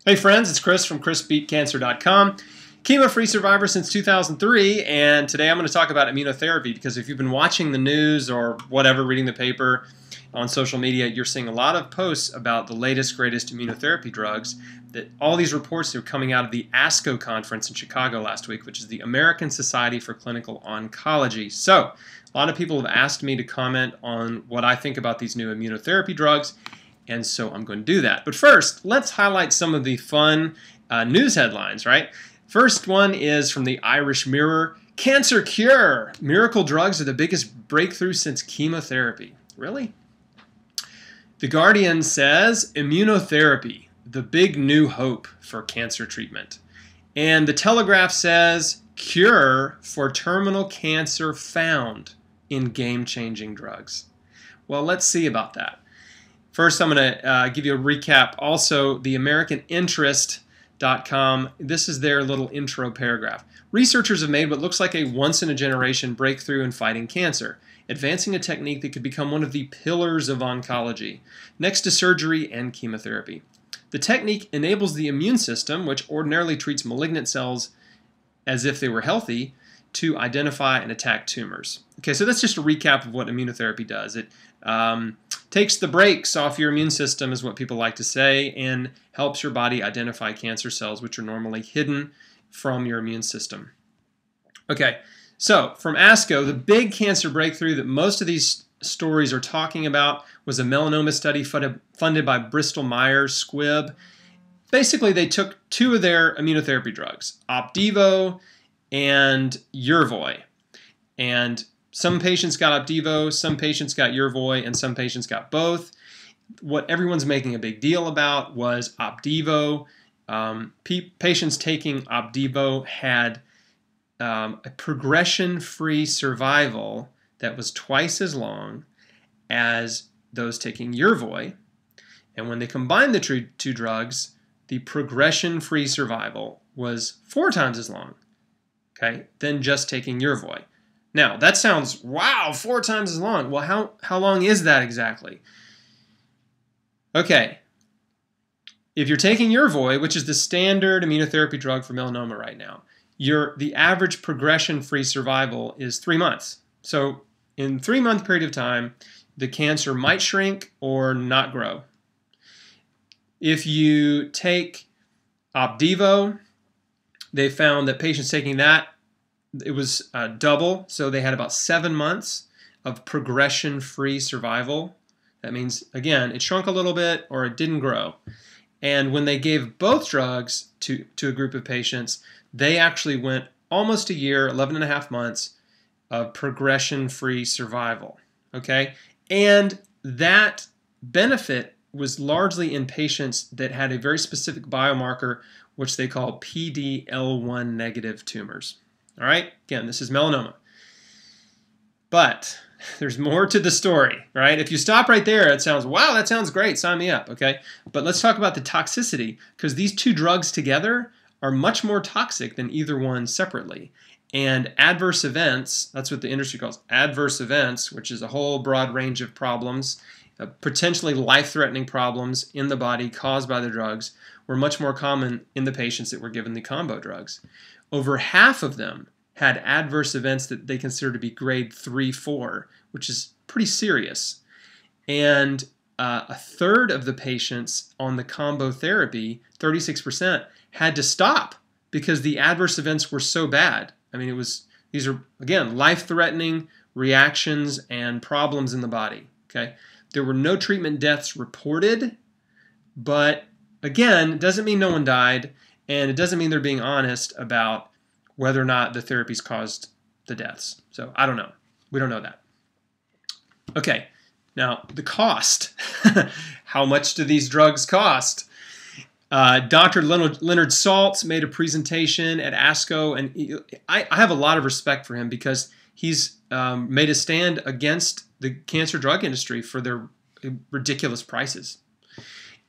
Hey friends, it's Chris from chrisbeatcancer.com. Chemo-free survivor since 2003, and today I'm going to talk about immunotherapy because if you've been watching the news or whatever, reading the paper on social media, you're seeing a lot of posts about the latest, greatest immunotherapy drugs. That all these reports are coming out of the ASCO conference in Chicago last week, which is the American Society for Clinical Oncology. So, a lot of people have asked me to comment on what I think about these new immunotherapy drugs, and so I'm going to do that. But first, let's highlight some of the fun news headlines, right? First one is from the Irish Mirror. Cancer cure! Miracle drugs are the biggest breakthrough since chemotherapy. Really? The Guardian says immunotherapy, the big new hope for cancer treatment. And the Telegraph says cure for terminal cancer found in game-changing drugs. Well, let's see about that. First, I'm going to give you a recap. Also, the AmericanInterest.com, this is their little intro paragraph. Researchers have made what looks like a once-in-a-generation breakthrough in fighting cancer, advancing a technique that could become one of the pillars of oncology, next to surgery and chemotherapy. The technique enables the immune system, which ordinarily treats malignant cells as if they were healthy, to identify and attack tumors. Okay, so that's just a recap of what immunotherapy does. It takes the brakes off your immune system, is what people like to say, and helps your body identify cancer cells, which are normally hidden from your immune system. Okay, so from ASCO, the big cancer breakthrough that most of these stories are talking about was a melanoma study funded by Bristol Myers Squibb. Basically, they took two of their immunotherapy drugs, Opdivo and Yervoy. And some patients got Opdivo, some patients got Yervoy, and some patients got both. What everyone's making a big deal about was Opdivo. Patients taking Opdivo had a progression-free survival that was twice as long as those taking Yervoy. And when they combined the two drugs, the progression-free survival was 4 times as long, okay, than just taking Yervoy. Now, that sounds, wow, 4 times as long. Well, how long is that exactly? Okay, if you're taking Yervoy, which is the standard immunotherapy drug for melanoma right now, the average progression-free survival is 3 months. So in a 3-month period of time, the cancer might shrink or not grow. If you take Opdivo, they found that patients taking that, it was double, so they had about 7 months of progression-free survival. That means, again, it shrunk a little bit or it didn't grow. And when they gave both drugs to a group of patients, they actually went almost a year, 11 and a half months of progression-free survival. Okay? And that benefit was largely in patients that had a very specific biomarker, which they call PD-L1 negative tumors. All right? Again, this is melanoma. But there's more to the story, right? If you stop right there, it sounds, wow, that sounds great, sign me up, okay? But let's talk about the toxicity, because these two drugs together are much more toxic than either one separately. And adverse events, that's what the industry calls adverse events, which is a whole broad range of problems, potentially life-threatening problems in the body caused by the drugs, were much more common in the patients that were given the combo drugs. Over half of them had adverse events that they consider to be grade 3-4, which is pretty serious. And a third of the patients on the combo therapy, 36%, had to stop because the adverse events were so bad. I mean, these are, again, life-threatening reactions and problems in the body. Okay, there were no treatment deaths reported, but again, it doesn't mean no one died, and it doesn't mean they're being honest about whether or not the therapies caused the deaths. So I don't know. We don't know that. Okay, now the cost. How much do these drugs cost? Dr. Leonard Saltz made a presentation at ASCO, and I have a lot of respect for him because he's made a stand against the cancer drug industry for their ridiculous prices.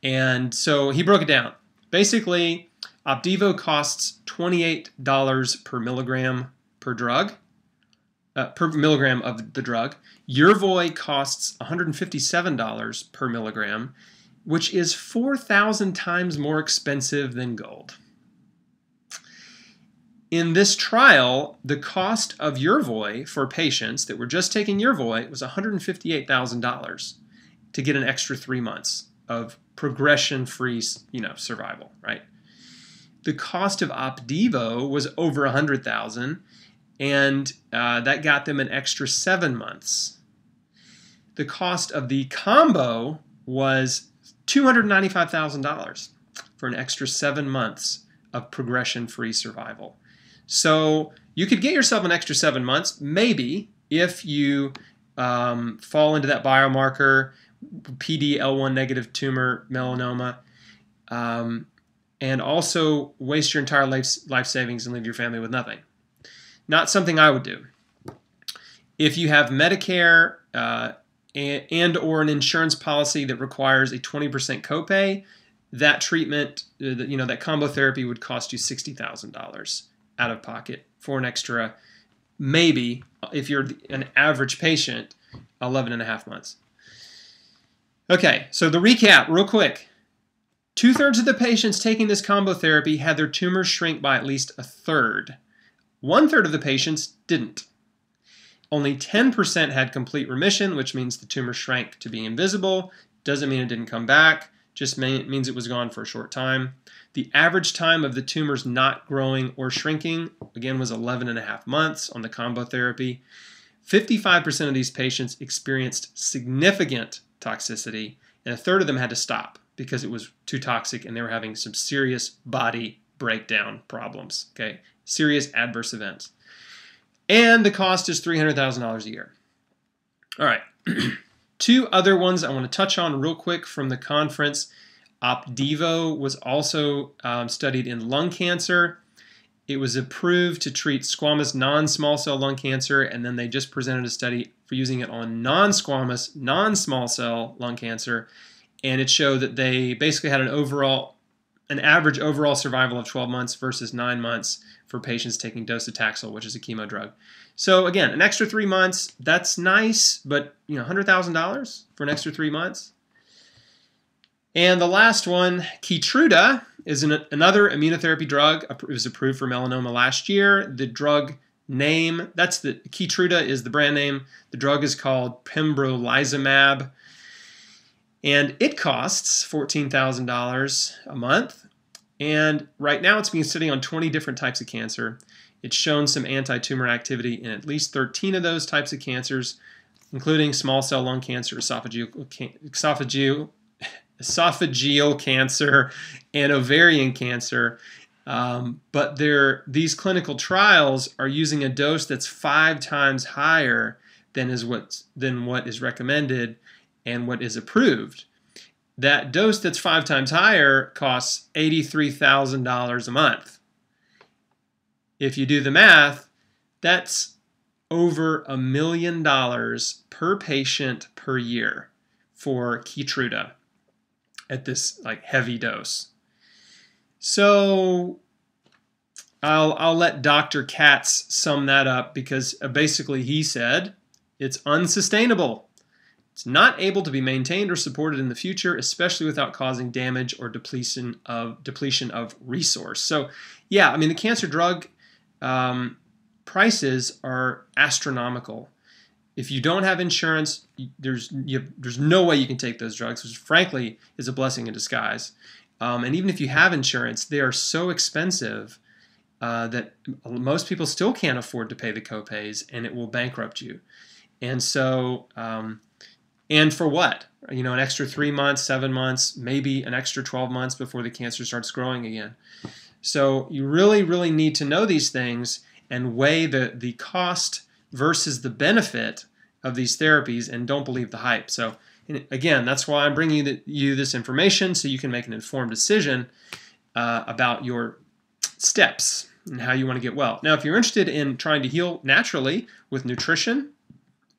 And so he broke it down. Basically, Opdivo costs $28 per milligram per milligram of the drug. Yervoy costs $157 per milligram. which is 4,000 times more expensive than gold. In this trial, the cost of Yervoy for patients that were just taking Yervoy was $158,000 to get an extra 3 months of progression-free, survival, right? The cost of Opdivo was over $100,000, and that got them an extra 7 months. The cost of the combo was $295,000 for an extra 7 months of progression-free survival. So you could get yourself an extra 7 months, maybe, if you fall into that biomarker, PD-L1 negative tumor melanoma, and also waste your entire life savings and leave your family with nothing. Not something I would do. If you have Medicare and or an insurance policy that requires a 20% copay, that treatment, that combo therapy would cost you $60,000 out of pocket for an extra, maybe, if you're an average patient, 11 and a half months. Okay, so the recap, real quick. 2/3 of the patients taking this combo therapy had their tumors shrink by at least 1/3. 1/3 of the patients didn't. Only 10% had complete remission, which means the tumor shrank to be invisible. Doesn't mean it didn't come back, just means it was gone for a short time. The average time of the tumors not growing or shrinking, again, was 11 and a half months on the combo therapy. 55% of these patients experienced significant toxicity, and 1/3 of them had to stop because it was too toxic and they were having some serious body breakdown problems, okay? Serious adverse events. And the cost is $300,000 a year. All right. 2 other ones I want to touch on real quick from the conference. Opdivo was also studied in lung cancer. It was approved to treat squamous non-small cell lung cancer, and then they just presented a study for using it on non-squamous non-small cell lung cancer, and it showed that they basically had an average overall survival of 12 months versus 9 months for patients taking docetaxel, which is a chemo drug. So again, an extra 3 months, that's nice, but $100,000 for an extra 3 months. And the last one, Keytruda, is another immunotherapy drug. It was approved for melanoma last year. The drug name, Keytruda is the brand name. The drug is called pembrolizumab. And it costs $14,000 a month. And right now it's being studied on 20 different types of cancer. It's shown some anti-tumor activity in at least 13 of those types of cancers, including small cell lung cancer, esophageal cancer, and ovarian cancer. But these clinical trials are using a dose that's 5 times higher than what is recommended and what is approved. That dose that's 5 times higher costs $83,000 a month. If you do the math, that's over $1 million per patient per year for Keytruda at this heavy dose. So I'll let Dr. Katz sum that up, because basically he said it's unsustainable. It's not able to be maintained or supported in the future, especially without causing damage or depletion of resource. So yeah, I mean, the cancer drug prices are astronomical. If you don't have insurance, there's no way you can take those drugs, which frankly is a blessing in disguise. And even if you have insurance, they are so expensive that most people still can't afford to pay the copays, and it will bankrupt you. And so, and for what? An extra 3 months, 7 months, maybe an extra 12 months before the cancer starts growing again. So you really, really need to know these things and weigh the cost versus the benefit of these therapies, and don't believe the hype. So again, that's why I'm bringing you this information, so you can make an informed decision about your steps and how you want to get well. Now, if you're interested in trying to heal naturally with nutrition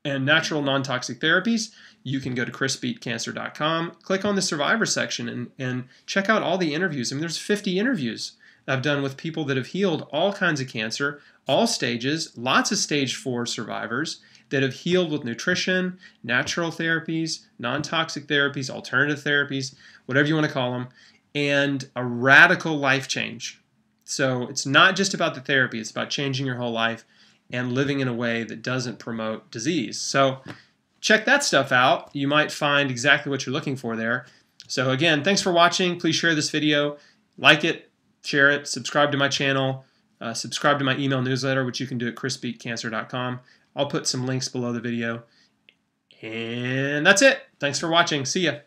and natural non-toxic therapies, you can go to chrisbeatcancer.com, click on the survivor section, and check out all the interviews. I mean, there's 50 interviews I've done with people that have healed all kinds of cancer, all stages, lots of stage 4 survivors. that have healed with nutrition, natural therapies, non-toxic therapies, alternative therapies, whatever you want to call them, and a radical life change. So it's not just about the therapy, it's about changing your whole life and living in a way that doesn't promote disease. So check that stuff out. You might find exactly what you're looking for there. So again, thanks for watching. Please share this video, like it, share it, subscribe to my channel, subscribe to my email newsletter, which you can do at chrisbeatcancer.com. I'll put some links below the video. And that's it. Thanks for watching. See ya.